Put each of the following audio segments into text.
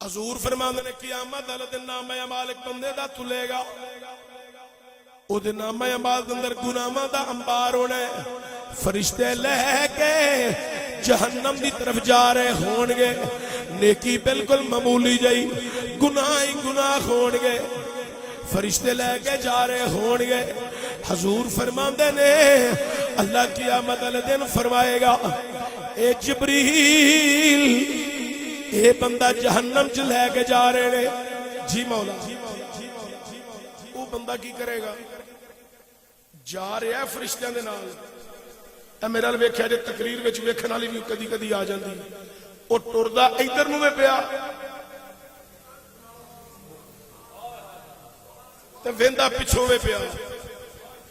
حضور فرماندے نے قیامت والے دن نام اعمال ایک بندے دا تلے گا، او دے نام اعمال دے اندر گناہاں دا انبار ہونا ہے، فرشتے لے کے جہنم دی طرف جا رہے ہون گے، نیکی بالکل معمولی جائی، گناہ ہی گناہ ہون گے، فرشتے لے کے جا رہے ہون گے۔ حضور فرماندے نے اللہ قیامت والے دن فرمائے گا اے جبریل اے بندہ جہنم چ لے کے جا رہے نے، جی مولا وہ بندہ کی کرے گا؟ جا رہا ہے فرشتیاں دے نال۔ اے میرے نال ویکھیا جے تقریر وچ ویکھن والی بھی کدی کدی آ جاندی، او ٹردا ادھر نوں پیا تے ویندا پچھوں وے پیا،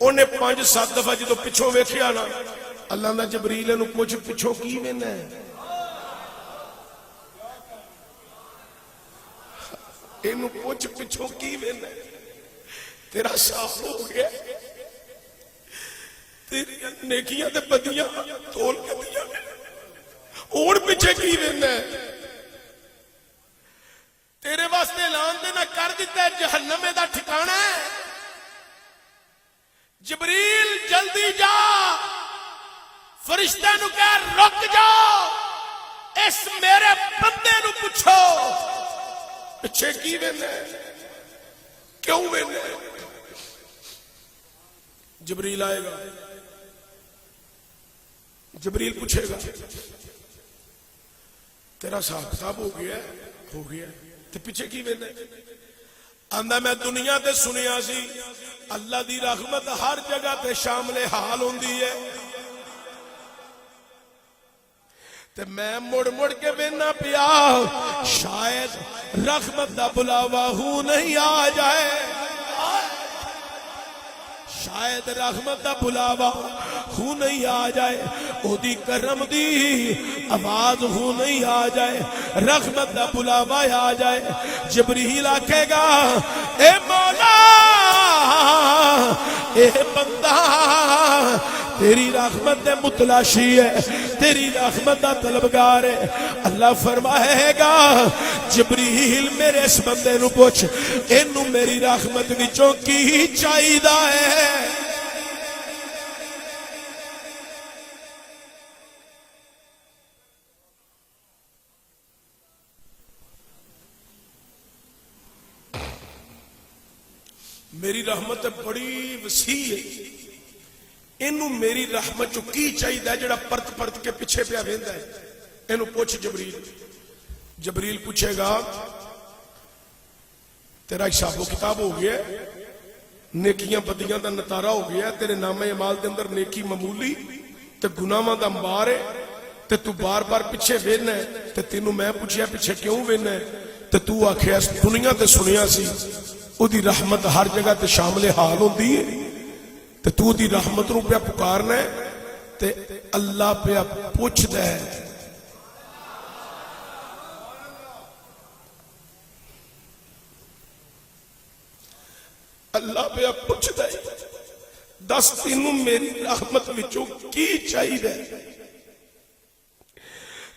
اونے 5-7 دفعہ جدوں پچھوں ویکھیا نا، اللہ دا جبریل نوں پوچھ پچھوں کی وینا ہے؟ اینوں پوچھ پچھوں کی وینا ہے؟ تیرا صاف ہو گیا، تیری نیکیاں تے بدیاں تول کے دیا، اور پیچھے کی وینا ہے؟ تیرے واسطے اعلان دینا کر دیتا ہے جہنم دا ٹھکانہ ہے، جبریل جلدی جا، فرشتہ نو کہہ رک جاؤ، اس میرے بندے نو پوچھو پیچھے کی وینا ہے، کیوں وینا ہے؟ جبریل آئے گا، جبریل پوچھے گا تیرا حساب کتاب ہو گیا ہے؟ ہو گیا ہے، تے پیچھے کی وینا ہے؟ آندا میں دنیا تے سنیا سی اللہ دی رحمت ہر جگہ تے شامل حال ہوندی ہے، تے میں مڑ مڑ کے وینا پیا شاید رحمت دا بلاوا ہوں نہیں آ جائے، شاید رحمت دا بلاوا ہوں نہیں آ جائے، او دی کرم دی آواز ہوں نہیں آ جائے، رحمت دا بلاوا آ جائے۔ جبریل آکھے گا اے مولا اے بندہ تیری رحمت دے متلاشی ہے، تیری رحمت دا طلبگار ہے۔ اللہ فرمائے گا جبریل میرے اس بندے نو پوچھ اینو میری رحمت وچوں کی چاہیدا ہے؟ میری رحمت بڑی وسیع ہے، اینو میری رحمت چو کی چاہیدا ہے جڑا پرت پرت کے پیچھے پیا ویندا ہے؟ اینو پوچھ جبریل۔ جبریل پوچھے گا تیرا حساب و کتاب ہو گیا ہے، نیکیاں بدیاں دا نتارا ہو گیا ہے، تیرے نام اعمال دے اندر نیکی معمولی تے گناہاں دا انبار ہے، تے تو بار بار پیچھے وینا ہے، تے تینوں میں پوچھیا پیچھے کیوں وینا ہے؟ تے تو آکھیا دنیا تے سنیا سی او دی رحمت ہر جگہ تے شامل حال ہوندی ہے، تے تو دی رحمت نو پیا پکارنا ہے، تے اللہ پیا پوچھدا ہے اللہ پہ پوچھتا ہے دس تینوں میری رحمت وچوں کی چاہیے؟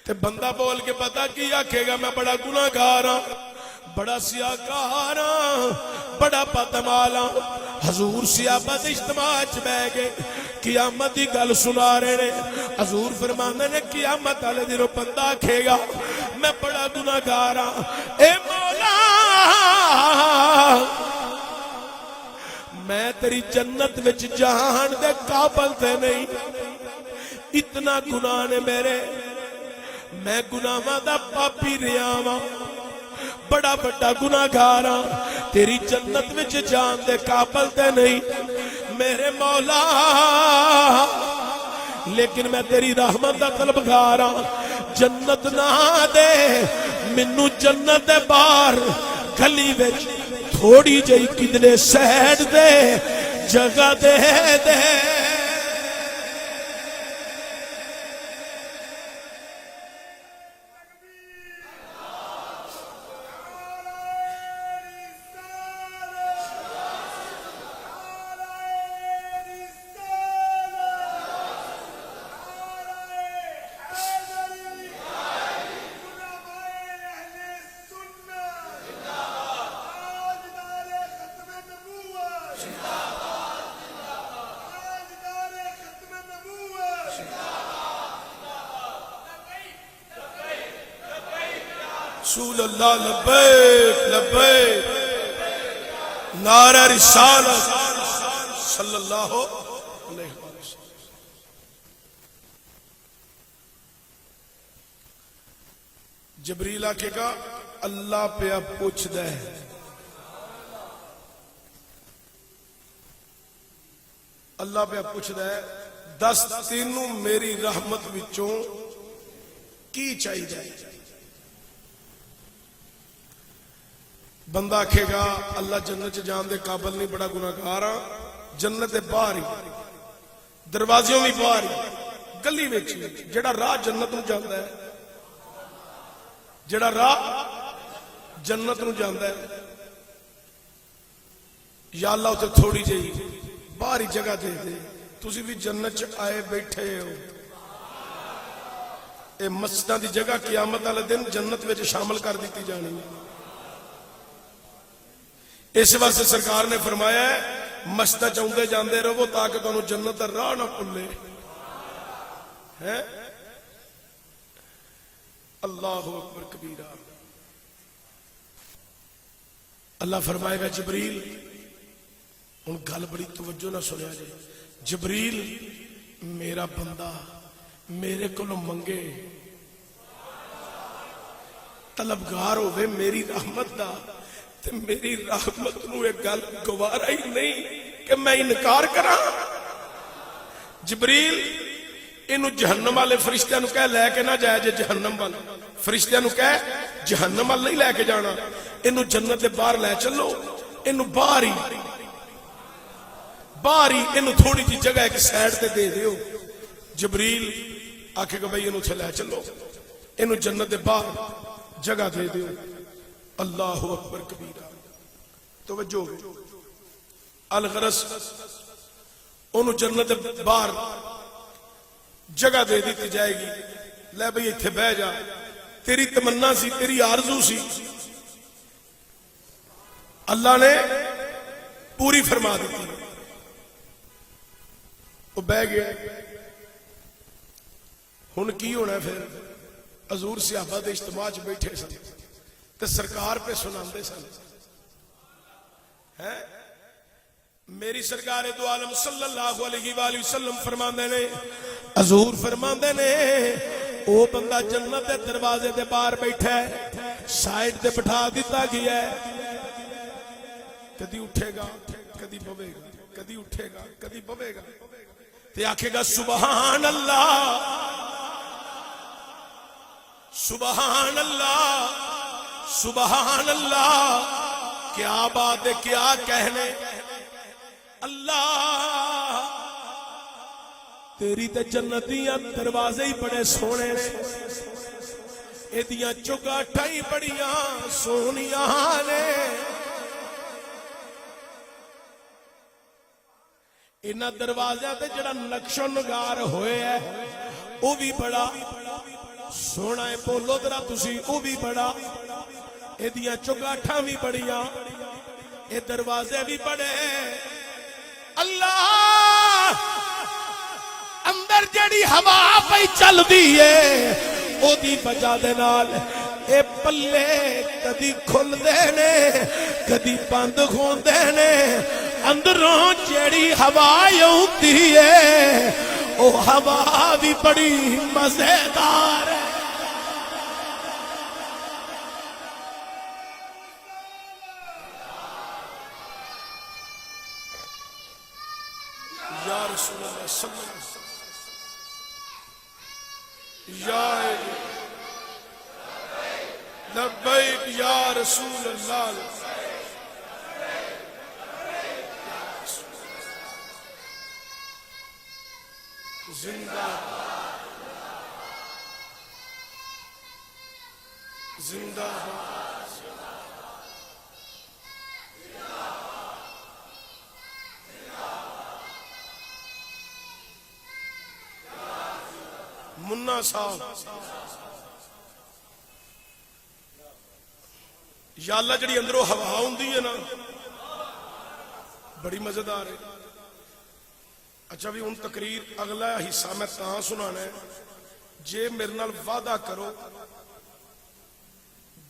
تے بندہ بول کے پتا کی آکھے گا میں بڑا گناہگار ہاں، بڑا سیاہکار ہاں، بڑا بدعمال ہاں۔ حضور صحابہ اجتماع چ بیٹھ گئے، قیامت دی گل سنا رہے نے۔ حضور فرماندے نے قیامت والے دن بندہ آکھے گا میں بڑا گناہگار ہاں، اے مولا میں تیری جنت وچ جہان دے قابل تے نہیں، اتنا گناہ نے میرے، میں گناہاں دا پاپی رہیا ہاں، بڑا بڑا گناہگار ہاں، تیری جنت وچ جان دے قابل تے نہیں میرے مولا، لیکن میں تیری رحمت دا طلبگار ہاں، جنت نہ دے مینوں، جنت دے باہر گلی وچ تھوڑی جئی کدنے سیڈ دے جگہ دے دے۔ رسول اللہ لبیک لبیک نعرہ رسالت صلی اللہ علیہ وسلم. جبریل آکے گا اللہ پہ اب پوچھ دے اللہ پہ اب پوچھ دے دس تینوں میری رحمت وچوں کی چاہیے جائے. بندہ آکھے گا اللہ جنت جان دے قابل نہیں بڑا گناہگار ہاں جنت دے باہر ہی دروازیوں بھی باہر ہی گلی وچ جڑا راہ جنت نوں جاندا ہے جڑا راہ جنت نوں جاندا ہے یا اللہ اسے تھوڑی جہی باہر ہی جگہ دے دے تسی بھی جنت چ آئے بیٹھے ہو. اے مسجداں دی جگہ قیامت والے دن جنت وچ شامل کر دیتی جانی ہے. اس واسطے سرکار نے فرمایا ہے مسجد چاہتے جاندے رہو تاکہ تمہیں جنت کا راہ نہ بھولے. اللہ اکبر کبیرہ. اللہ فرمائے گا جبریل ہن گل بڑی توجہ نہ سنیا جائے. جبریل میرا بندہ میرے کو منگے طلبگار ہوئے میری رحمت دا تے میری رحمت نو ایک گل گوارا ہی نہیں کہ میں انکار کراں. جبریل اینو جہنم والے فرشتیاں نو کہہ لے کے نہ جائے جے جہنم والے فرشتیاں نو کہہ جہنم وال نہیں لے کے جانا اینو جنت دے باہر لے چلو اینو باہر ہی اینو تھوڑی جی جگہ ایک سائڈ تے دے دیو. جبریل آکھے گا بھائی اینو تھے لے چلو اینو جنت دے باہر جگہ دے دیو. اللہ اکبر کبیرہ. توجہ الغرض انہوں جنت باہر جگہ دے دیتی جائے گی. لے بھئی اتھے بہ جا تیری تمنا سی تیری آرزو سی اللہ نے پوری فرما دیتی. وہ بہ گیا. ہن کی ہونا ہے پھر حضور صحابہ دے اجتماع چ بیٹھے سن تے سرکار پہ سناندے سن. میری سرکار دو عالم صلی اللہ علیہ وآلہ وسلم فرماندے نے حضور فرماندے نے او بندہ جنت دے دروازے دے باہر بیٹھا ہے سائیڈ تے بٹھا دیتا گیا ہے. کدی اٹھے گا کدی بوے گا کدی اٹھے گا کدی بوے گا تے آکھے گا سبحان اللہ سبحان اللہ سبحان اللہ. کیا بات ہے کیا کہنے اللہ تیری تے جنتیاں دروازے ہی بڑے سونے نے ایدیاں چگاٹھاں ہی بڑیاں سونیاں نے انہاں دروازیاں تے جڑا نقش و نگار ہوئے ہے وہ بھی بڑا سونا ہے. بولو ذرا تسی وہ بھی بڑا ایدیاں چگاٹھاں بھی بڑیاں اے دروازے بھی بڑے. اللہ اندر جڑی ہوا پئی چل دی ہے او دی وجہ دے نال اے پلے کدی کھل دے نے کدی بند ہوندے نے. اندروں جڑی ہوا آوندی ہے او ہوا بھی بڑی مزیدار ہے. یا رسول اللہ صلی اللہ علیہ وسلم یا لبیک یا رسول اللہ زندہ زندہ منا صاحب یا اللہ جڑی اندروں ہوا ہوندی ہے نا بڑی مزیدار ہے. اچھا بھی ان تقریر اگلا حصہ میں سنانا ہے جے میرے نال وعدہ کرو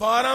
12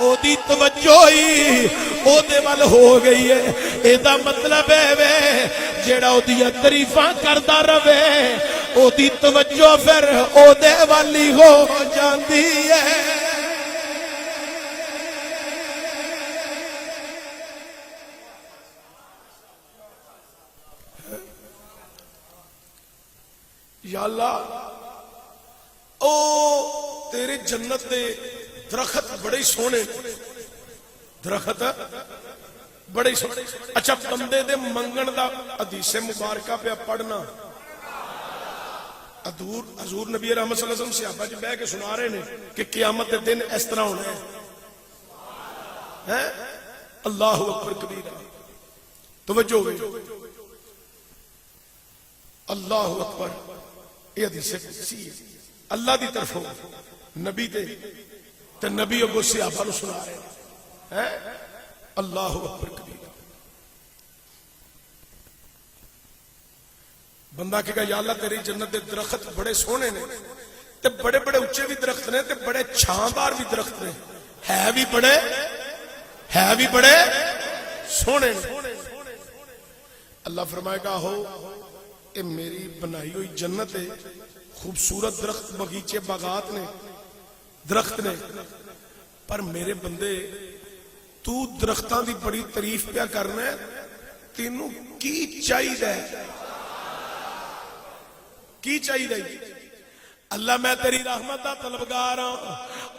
او دی توجہ ہی او دے ول ہو گئی ہے. اے دا مطلب ہے وے جیڑا او دی تعریفاں کردا رہے او دی توجہ پھر او دے ول ہی ہو جاندی ہے. یا اللہ او تیرے جنت دے درخت بڑے سونے درخت بڑے سونے. اچھا بندے دے منگن دا حدیث مبارکہ پہ پڑھنا حضور نبی رحمت صلی اللہ علیہ وسلم صحابہ جی بہ کے سنا رہے ہیں کہ قیامت دے دن اس طرح ہونا ہے. اللہ اکبر کبیرہ توجہ ہوئی اللہ اکبر. یہ حدیث قدسی اللہ دی طرف ہو نبی دے تے نبی اگو صحابہ نو سنا رہے ہیں. اللہ اکبر کبیرہ. بندہ کہے گا یا اللہ تیری جنت دے درخت بڑے سونے نے تے بڑے بڑے اونچے بھی درخت نے تے بڑے چھاندار بھی درخت نے ہے بھی بڑے سونے نے. اللہ فرمائے گا ہو اے میری بنائی ہوئی جنت ہے خوبصورت درخت بغیچے باغات نے درخت نے پر میرے بندے تو درختاں دی بڑی تعریف پیا کرنا ہے تینوں کی چاہیے کی چاہیے. اللہ میں تیری رحمت دا طلبگار ہوں.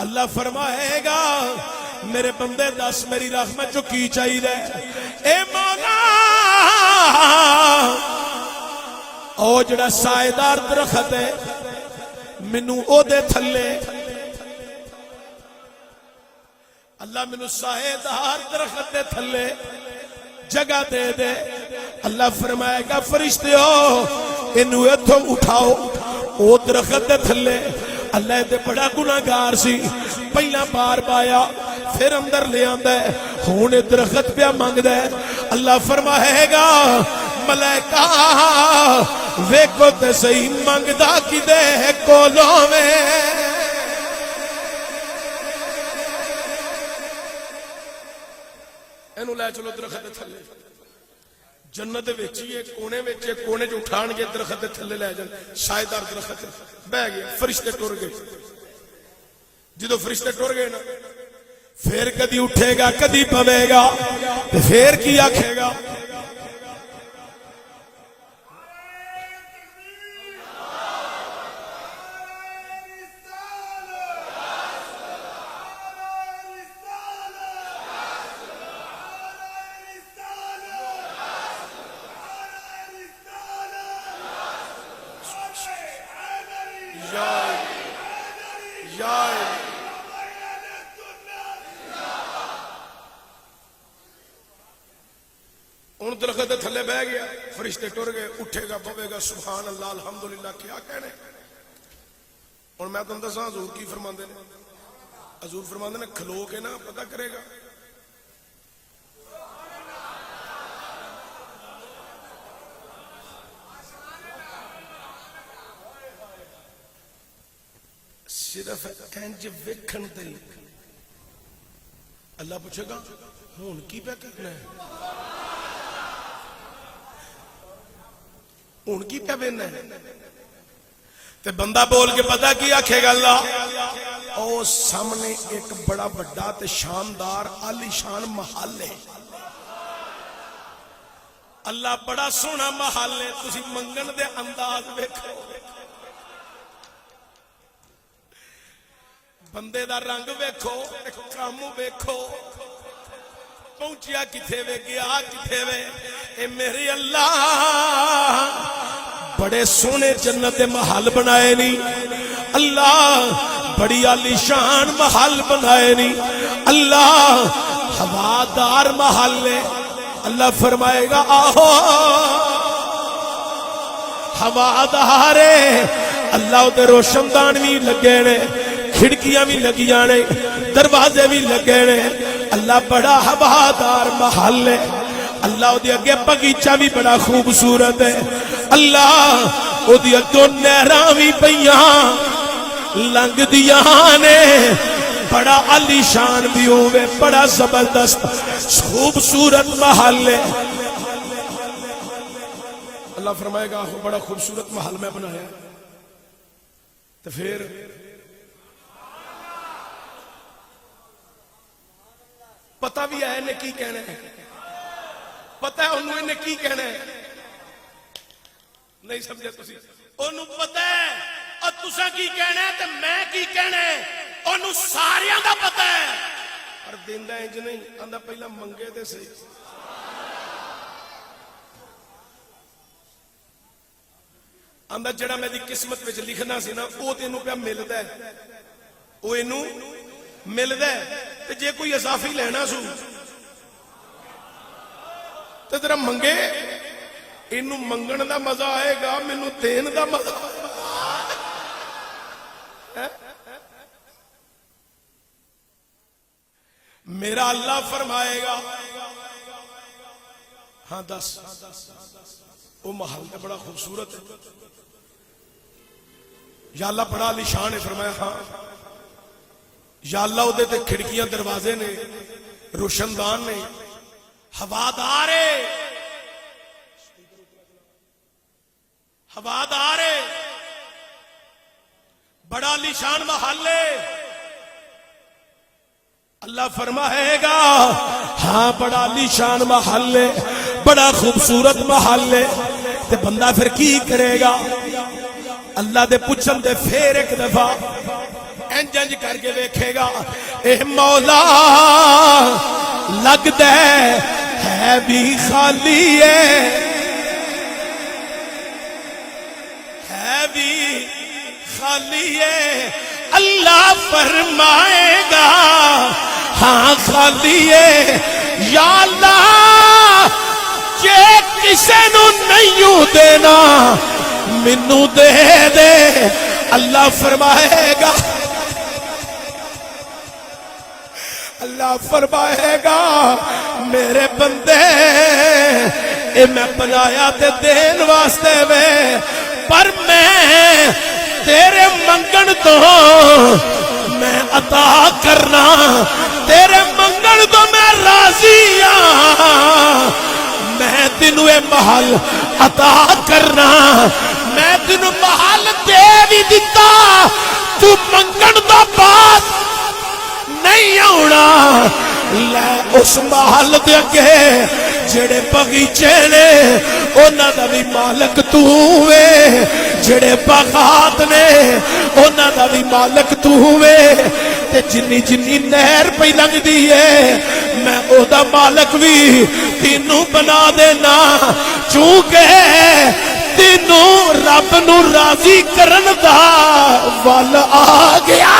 اللہ فرمائے گا میرے بندے دس میری رحمت جو کی چاہیے اے مولا او جڑا سائیدار درخت ہے مینوں او دے تھلے اللہ مینوں سائیدار درخت دے تھلے جگہ دے دے. اللہ فرمائے گا فرشتیو اینو ایتھوں اٹھاؤ او درخت دے تھلے. اللہ دے بڑا گناہگار سی پہلا بار پایا پھر اندر لے آندا ہے ہن درخت پہ منگدا ہے. اللہ فرمائے گا ملائکہ ویکھو تے صحیح منگدا کدے کولوں میں. اینو لے چلو درخت دے تھلے جنت دے وچ ہی کونے جو اٹھان گے درخت دے تھلے لے جان شائدار درخت بہ گیا. فرشتے ٹر گئے. جدو فرشتے ٹر گئے نا پھر کدی اٹھے گا کدی پوے گا پھر کی آکھے گا درخت تھلے بہ گیا فرشتے ٹر گئے اٹھے گا پوے گا سبحان اللہ الحمدللہ کیا کہنے. اور میں تم دساں حضور کی فرماندے نے حضور فرماندے نے کھلو کے نا پتہ کرے گا صرف انج ویکھن تے اللہ پوچھے گا ہن کی پہ کرنا ہے ہن کی پہ بننا ہے تے بندہ بول کے پتہ کی آکھے گا اللہ او سامنے ایک بڑا بڑا تے شاندار عالی شان محل ہے. اللہ بڑا سونا محل ہے تسی منگن دے انداز ویکھو بندے دا رنگ ویکھو کام ویکھو پہنچیا کتھے وے گیا کتھے وے. اے میرے اللہ بڑے سونے جنت دے محل بنائے نہیں اللہ بڑی عالی شان محل بنائے نہیں اللہ ہوادار محل ہے. اللہ فرمائے گا آہو ہوادار ہے. اللہ دے روشن دان بھی لگے نے کھڑکیاں بھی لگی جانے دروازے بھی لگے نے. اللہ بڑا ہوادار محل ہے. اللہ دے اگے بغیچہ بھی بڑا خوبصورت ہے. اللہ دے اگے نہراں بھی پیاں لنگ دیاں نے بڑا علی شان بھی ہوئے، بڑا زبردست خوبصورت محل ہے۔ اللہ فرمائے گا بڑا خوبصورت محل میں بنایا، تو پھر پتہ بھی ہے انہیں کی کہنا ہے، پتہ ہے انہیں کی کہنا ہے، نہیں سمجھے تسی، انہوں پتہ ہے اور تسا کی کہنا ہے تو میں کی کہنا ہے، انہوں ساریاں دا پتہ ہے، اور دیندہ انج نہیں آندہ پہلا منگے دے سے آندہ جڑا میں دی قسمت میں لکھنا سی نا وہ تینوں پہ ملتا ہے، وہ انہوں ملتا ہے، تو جے کوئی اضافی لینا سو تو تیرا منگے، انہوں منگن دا مزہ آئے گا، منہوں دین دا مزہ آئے گا۔ میرا اللہ فرمائے گا ہاں دس، وہ محل ہے بڑا خوبصورت ہے، یا اللہ بڑا علی شان ہے، فرمایا ہاں، یا اللہ وہ تے کھڑکیاں دروازے نے، روشندان نے، ہوادار ہے، ہوادار ہے، بڑا علی شان محل ہے۔ اللہ فرمائے گا ہاں بڑا علی شان محل ہے، بڑا خوبصورت محل ہے، تے بندہ پھر کی کرے گا؟ اللہ دے پوچھن دے پھر ایک دفعہ انج انج کر کے دیکھے گا، اے مولا لگ دے ہے بھی خالی ہے بھی خالی ہے۔ اللہ فرمائے گا ہاں خالی ہے، یا اللہ جے کسے نو نہیں دینا منو دے دے۔ اللہ فرمائے گا، اللہ فرمائے گا میرے بندے اے میں بنایا تے دین واسطے میں، پر میں تیرے منگن تو میں عطا کرنا، تیرے منگن تو میں راضی ہاں، میں تینوں اے محل عطا کرنا، میں تینوں محل دے بھی دیتا، تو منگن تو بعد نہیں آنا۔ لے اس محل دے اگے جڑے بغیچے نے انہاں دا بھی مالک تو ہوئے، جڑے باغات نے انہاں دا بھی مالک تو ہوئے، تے جنی جنی نہر پہ لنگ دیئے میں او دا مالک بھی تینوں بنا دینا، چونکہ تینوں رب نو راضی کرن دا ول آ گیا۔